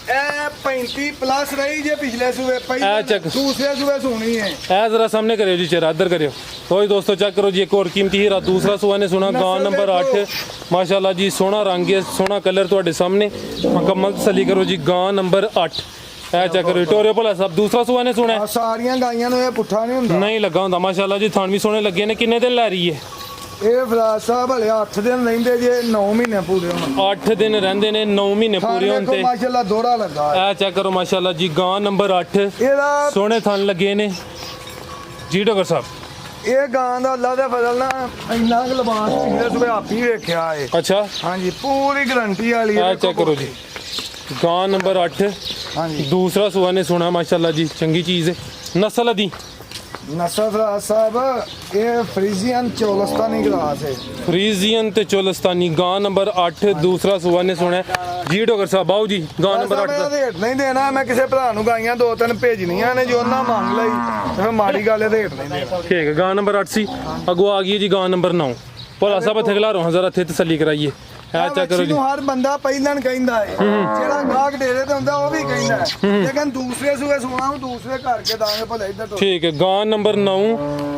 ਇਹ 35 ਪਲੱਸ ਰਹੀ ਜੇ ਪਿਛਲੇ ਸੂਏ ਪਹਿਲੇ check। ਦੂਸਰੇ ਸੂਏ ਸੁਣੀ ਹੈ ਇਹ ਜ਼ਰਾ ਸਾਹਮਣੇ ਕਰਿਓ ਜੀ ਚਿਹਰਾ ਇੱਧਰ ਕਰਿਓ तो दोस्तों चेक करो जी एक और कीमती हीरा दूसरा सुहा ने सुना गां नंबर 8 माशाल्लाह जी सोना रंग है सोना कलर ਤੁਹਾਡੇ सामने मुकम्मल तसल्ली करो जी गां नंबर 8 ਇਹ ਚੈੱਕ ਕਰੋ ਟੋਰਿਓ ਭਲਾ ਸਾਹਿਬ ਦੂਸਰਾ ਸੁਹਾ ਨੇ ਸੁਣਾ ਸਾਰੀਆਂ ਗਾਈਆਂ ਨੂੰ ਇਹ ਪੁੱਠਾ ਨਹੀਂ ਹੁੰਦਾ ਨਹੀਂ ਲੱਗਾ ਹੁੰਦਾ ਮਾਸ਼ਾਅੱਲਾ ਜੀ ਥਣ ਵੀ ਸੋਹਣੇ ਲੱਗੇ ਨੇ ਕਿੰਨੇ ਦਿਨ ਲੈ ਰਹੀ ਹੈ ਇਹ ਫਰਾਜ ਸਾਹਿਬ ਹਲੇ 8 ਦਿਨ ਰਹਿੰਦੇ ਜੇ 9 ਮਹੀਨੇ ਪੂਰੇ ਹੋਣ 8 ਦਿਨ ਰਹਿੰਦੇ ਨੇ 9 ਮਹੀਨੇ ਪੂਰੇ ਹੋਣ ਦੇਖੋ ਤੇ ਮਾਸ਼ਾਅੱਲਾ ਦੋਹਰਾ ਲੱਗਾ ਹੈ। ਇਹ ਚੈੱਕ ਕਰੋ ਮਾਸ਼ਾਅੱਲਾ ਜੀ ਗਾਂ ਨੰਬਰ 8 ਇਹਦਾ ਸੋਹਣੇ ਥਣ ਲੱਗੇ ਨੇ ਜੀ ਡਾਕਟਰ ਸਾਹਿਬ। ਇਹ ਗਾਂ ਦਾ ਅੱਲਾ ਦੇ ਫਜ਼ਲ ਨਾਲ ਇੰਨਾ ਕੁ ਲਿਬਾਸ ਪਿਛਲੇ ਸਵੇ ਆਪੀ ਵੇਖਿਆ ਏ। ਅੱਛਾ ਹਾਂਜੀ ਪੂਰੀ ਗਰੰਟੀ ਵਾਲੀ ਇਹ ਚੈੱਕ ਕਰੋ ਜੀ ਗਾਂ ਨੰਬਰ 8 ਹਾਂਜੀ ਦੂਸਰਾ ਸੂਆ ਨੇ ਸੋਹਣਾ ਮਾਸ਼ਾਅੱਲਾ ਜੀ ਚੰਗੀ ਚੀਜ਼ ਹੈ ਨਸਲ ਦੀ ਨਸਰ ਫਰਾਜ ਸਾਹਿਬ ਇਹ ਫਰੀਜ਼ੀਅਨ ਚੋਲਸਤਾਨੀ ਗਲਾਸ ਹੈ। ਫਰੀਜ਼ੀਅਨ ਤੇ ਚੋਲਸਤਾਨੀ ਗਾਂ ਨੰਬਰ 8 ਦੂਸਰਾ ਸੂਆ ਨੇ ਸੋਹਣਾ ਜੀ ਡਾਕਟਰ ਸਾਹਿਬ ਆਓ ਜੀ ਗਾਂ ਨੰਬਰ 8 ਮੈਂ ਦਾ ਰੇਟ ਨਹੀਂ ਦੇਣਾ ਮੈਂ ਕਿਸੇ ਭਰਾ ਨੂੰ ਗਾਈਆਂ 2-3 ਭੇਜਣੀਆਂ ਨੇ ਜੋ ਉਹਨਾਂ ਮੰਗ ਲਈ ਤੇ ਫਿਰ ਮਾੜੀ ਗੱਲ ਹੈ ਰੇਟ ਨਹੀਂ ਦੇਣਾ। ਠੀਕ ਹੈ ਗਾਂ ਨੰਬਰ 8 ਸੀ ਅਗੋ ਆ ਗਈ ਹੈ ਜੀ ਗਾਂ ਨੰਬਰ 9 ਭੋਲਾ ਸਾਹਿਬ ਇੱਥੇ ਖਿਲਾ ਰੋ ਜ਼ਰਾ ਇੱਥੇ ਤਸੱਲੀ ਕਰਾਈਏ ਇਹ ਚੈੱਕ ਕਰੋ ਜੀ ਨੂੰ ਹਰ ਬੰਦਾ ਪਹਿਲਾਂ ਕਹਿੰਦਾ ਹੈ ਜਿਹੜਾ ਗਾਹਕ ਡੇਰੇ ਤੇ ਹੁੰਦਾ ਉਹ ਵੀ ਕਹਿੰਦਾ ਹੈ ਲੇਕਿਨ ਦੂਸਰੇ ਸੂਏ ਸੁਣਾ ਉਹ ਦੂਸਰੇ ਘਰ ਕੇ ਦਾਂਗੇ ਭਲੇ ਇੱਧਰ ਤੋਂ ਠੀਕ ਹੈ ਗਾਂ ਨੰਬਰ 9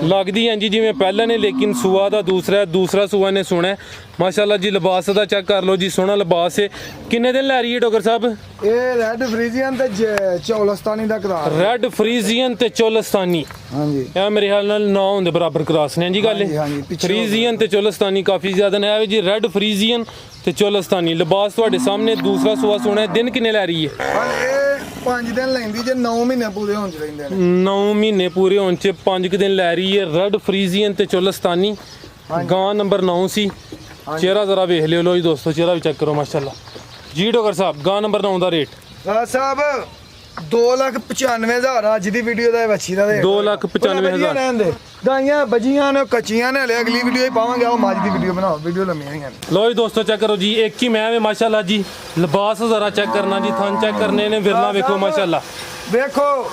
ਲੱਗਦੀ ਹੈ ਜੀ ਜਿਵੇਂ ਪਹਿਲਾਂ ਨੇ ਲੇਕਿਨ ਸੂਆ ਦਾ ਦੂਸਰਾ ਸੂਆ ਨੇ ਸੋਹਣਾ ਮਾਸ਼ਾਅੱਲਾ ਜੀ ਲਿਬਾਸ ਦਾ ਚੈੱਕ ਕਰ ਲਓ ਜੀ ਸੋਹਣਾ ਲਿਬਾਸ ਹੈ ਕਿੰਨੇ ਦਿਨ ਲੈ ਰਹੀ ਹੈ ਡਾਕਟਰ ਸਾਹਿਬ ਇਹ ਰੈੱਡ ਫਰੀਜ਼ੀਅਨ ਤੇ ਚੌਲਸਤਾਨੀ ਦਾ ਕਰਾਰ ਰੈੱਡ ਫਰੀਜ਼ੀਅਨ ਤੇ ਚੋਲਸਤਾਨੀ ਹਾਂਜੀ ਇਹ ਮੇਰੇ ਹਾਲ ਨਾਲ 9 ਹੁੰਦੇ ਬਰਾਬਰ ਕਰਾਸ ਨੇ ਜੀ ਗੱਲ ਹਾਂਜੀ, ਹਾਂਜੀ, ਹੈ ਪਿੱਛੇ ਫਰੀਜ਼ੀਅਨ ਤੇ ਚੋਲਸਤਾਨੀ ਕਾਫੀ ਜ਼ਿਆਦਾ ਨੇ ਇਹ ਜੀ ਰੈੱਡ ਫਰੀਜ਼ੀਅਨ ਤੇ ਚੋਲਸਤਾਨੀ ਲਿਬਾਸ ਤੁਹਾਡੇ ਸਾਹਮਣੇ ਦੂਸਰਾ ਸੂਆ ਸੋਹਣਾ ਹੈ ਦਿਨ ਕਿੰਨੇ ਲੈ ਰਹੀ ਹੈ ਪਰ ਇਹ 5 ਦਿਨ ਲੈਂਦੀ ਜੇ 9 ਮਹੀਨੇ ਪੂਰੇ ਹੋਣ ਚ ਰਹਿੰਦੇ ਨੇ 9 ਮਹੀਨੇ ਪੂਰੇ ਹੋਣ ਚ 5 ਦਿਨ ਲੈ ਰਹੀ ਹੈ ਰੈੱਡ ਫਰੀਜ਼ੀਅਨ ਤੇ ਚੋਲਸਤਾਨੀ ਗਾਂ ਨੰਬਰ 9 ਸੀ ਚਿਹਰਾ ਜ਼ਰਾ ਵੇਖ ਲਿਓ ਲੋ ਜੀ ਦੋਸਤੋ ਚਿਹਰਾ ਵੀ ਚੈੱਕ ਕਰੋ ਮਾਸ਼ਾਅੱਲਾ ਜੀ ਡਾਕਟਰ ਸਾਹਿਬ ਗਾਂ ਨੰਬਰ 9 ਦਾ ਰੇਟ ਰਾਜ ਸਾਹਿਬ 2,95,000 ਅੱਜ ਦੀ ਵੀਡੀਓ ਦਾ ਵੱਛੀ ਦਾ ਰੇਟ 2,95,000 ਗਾਈਆਂ ਬਜੀਆਂ ਨੇ ਕੱਚੀਆਂ ਨੇ ਹਲੇ ਅਗਲੀ ਵੀਡੀਓ ਹੀ ਪਾਵਾਂਗੇ ਆਓ ਮੱਝ ਦੀ ਵੀਡੀਓ ਬਣਾਓ ਵੀਡੀਓ ਲੰਮੀਆਂ ਨਹੀਂ ਹਨ ਲੋ ਜੀ ਦੋਸਤੋ ਚੈੱਕ ਕਰੋ ਜੀ ਇੱਕ ਹੀ ਮੈਂ ਵੇ ਮਾਸ਼ਾਅੱਲਾ ਜੀ ਲਿਬਾਸ ਜ਼ਰਾ ਚੈੱਕ ਕਰਨਾ ਜੀ ਥਣ ਚੈੱਕ ਕਰਨੇ ਨੇ ਵਿਰਲਾ ਵੇਖੋ ਮਾਸ਼ਾਅੱਲਾ ਵੇਖੋ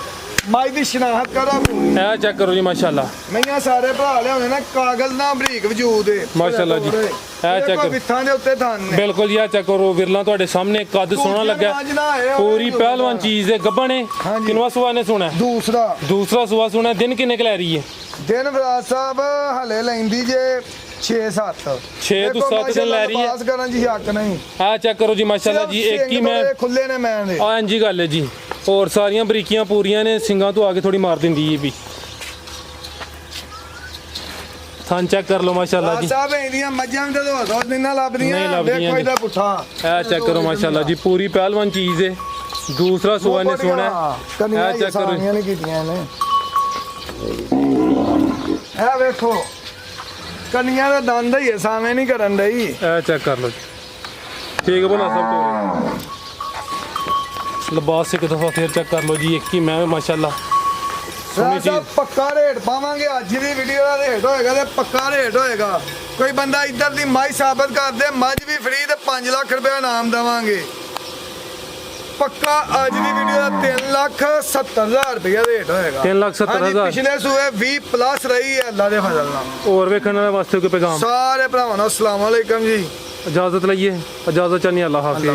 ਮੱਝ ਦੀ ਸ਼ਨਾਖਤ ਕਰੋ ਇਹ ਚੈੱਕ ਕਰੋ ਜੀ ਮਾਸ਼ਾਅੱਲਾ ਮਈਆਂ ਸਾਰੇ ਭਰਾ ਲਿਆਉਂਦੇ ਨੇ ਕਾਗਜ਼ ਨਾਲ ਬਰੀਕ ਵਜੂਦ ਦੇ ਮਾਸ਼ਾਅੱਲਾ ਜੀ। ਇਹ check ਕਰੋ। ਬਿੱਥਾਂ ਦੇ ਉੱਤੇ ਥਣ ਨੇ ਬਿਲਕੁਲ ਜੀ ਆ ਚੈੱਕ ਕਰੋ ਵਿਰਲਾ ਤੁਹਾਡੇ ਸਾਹਮਣੇ ਕੱਦ ਸੋਹਣਾ ਲੱਗਾ ਮੱਝ ਨਾ ਇਹ ਪੂਰੀ ਪਹਿਲਵਾਨ ਚੀਜ਼ ਹੈ ਗੱਬਣੇ ਹਾਂਜੀ। ਕਿੰਨਵਾ ਸੂਆ ਨੇ ਸੋਹਣਾ ਦੂਸਰਾ ਸੂਆ ਸੋਹਣਾ ਦਿਨ ਕਿੰਨੇ ਕੁ ਲੈ ਰਹੀ ਹੈ ਦਿਨ ਫਰਾਜ ਸਾਹਿਬ ਹਲੇ ਲੈਂਦੀ ਜੇ 6-7 ਛੇ ਤੋਂ ਸੱਤ ਦਿਨ ਲੈ ਰਹੀ ਹੈ। ਪਾਸ ਕਰਨ ਜੀ ਹੱਕ ਨਹੀਂ ਆ ਚੈੱਕ ਕਰੋ ਜੀ ਮਾਸ਼ਾਅੱਲਾ ਜੀ ਇੱਕ ਹੀ ਮੈਂ ਖੁੱਲੇ ਨੇ ਮੈਂ ਦੇ ਆ ਇੰਜੀ ਗੱਲ ਹੈ ਜੀ ਹੋਰ ਸਾਰੀਆਂ ਬਰੀਕੀਆਂ ਪੂਰੀਆਂ ਨੇ ਸਿੰਗਾਂ ਤੋਂ ਆ ਕੇ ਥੋੜੀ ਮਾਰ ਦਿੰਦੀ ਹੈ ਵੀ ਥਾਂ ਚੈੱਕ ਕਰ ਲਓ ਮਾਸ਼ਾਅੱਲਾ ਜੀ ਸਾਹਿਬ ਇਹਦੀਆਂ ਮੱਝਾਂ ਵੀ ਤਾਂ ਦੋ ਦਿਨਾਂ ਨਹੀਂ ਲੱਭਦੀਆਂ ਲੱਭਦੀਆਂ ਵੇਖੋ ਜੀ। ਇਹਦਾ ਪੁੱਠਾ ਇਹ ਚੈੱਕ ਕਰੋ ਮਾਸ਼ਾਅੱਲਾ ਜੀ ਪੂਰੀ ਪਹਿਲਵਾਨ ਚੀਜ਼ ਹੈ ਦੂਸਰਾ ਸੂਆ ਨੇ ਸੋਹਣਾ ਕੰਨੀਆਂ ਇਹ ਚੈੱਕ ਕਰੋ ਸਾਰੀਆਂ ਨੇ ਕੀਤੀਆਂ ਨੇ ਇਹ ਵੇਖੋ ਕੰਨੀਆਂ ਦਾ ਦੰਦ ਹੀ ਸਾਵੇਂ ਨਹੀਂ ਕਰਨ ਡਈ ਇਹ ਚੈੱਕ ਕਰ ਲਓ ਜੀ ਠੀਕ ਹੈ ਭਲਾ ਸਭ ਤੋਂ ਲਿਬਾਸ ਇੱਕ ਦਫਾ ਫੇਰ ਚੈੱਕ ਕਰ ਲਓ ਜੀ ਇੱਕ ਹੀ ਮੈਂ ਮਾਸ਼ਾਅੱਲਾ ਸੋਹਣੀ ਰਾਜਾ ਚੀਜ਼ ਪੱਕਾ ਰੇਟ ਪਾਵਾਂਗੇ ਅੱਜ ਦੀ ਵੀਡੀਓ ਦਾ ਰੇਟ ਹੋਏਗਾ ਤੇ ਪੱਕਾ ਰੇਟ ਹੋਏਗਾ ਕੋਈ ਬੰਦਾ ਇੱਧਰ ਦੀ ਮਾਈ ਸਾਬਤ ਕਰ ਦੇ ਮੱਝ ਵੀ ਫ੍ਰੀ ਤੇ 5 ਲੱਖ ਰੁਪਏ ਇਨਾਮ ਦੇਵਾਂਗੇ ਪੱਕਾ ਅੱਜ ਦੀ ਵੀਡੀਓ ਦਾ 3,70,000 ਰੁਪਏ ਰੇਟ ਹੋਏਗਾ 3,70,000 ਹਾਂਜੀ, ਪਿਛਲੇ ਸੂਏ 20 ਪਲੱਸ ਰਹੀ ਹੈ ਅੱਲਾ ਦੇ ਫਜ਼ਲ ਨਾਲ ਹੋਰ ਵੇਖਣ ਵਾਲੇ ਵਾਸਤੇ ਕੋਈ ਪੈਗਾਮ ਸਾਰੇ ਭਰਾਵਾਂ ਨੂੰ ਅਸਲਾਮ ਵਾਲੇਕਮ ਜੀ ਇਜਾਜ਼ਤ ਲਈਏ ਇਜਾਜ਼ਤ ਚਾਹਨੀ ਅੱਲਾਹ ਹਾਫਿਜ਼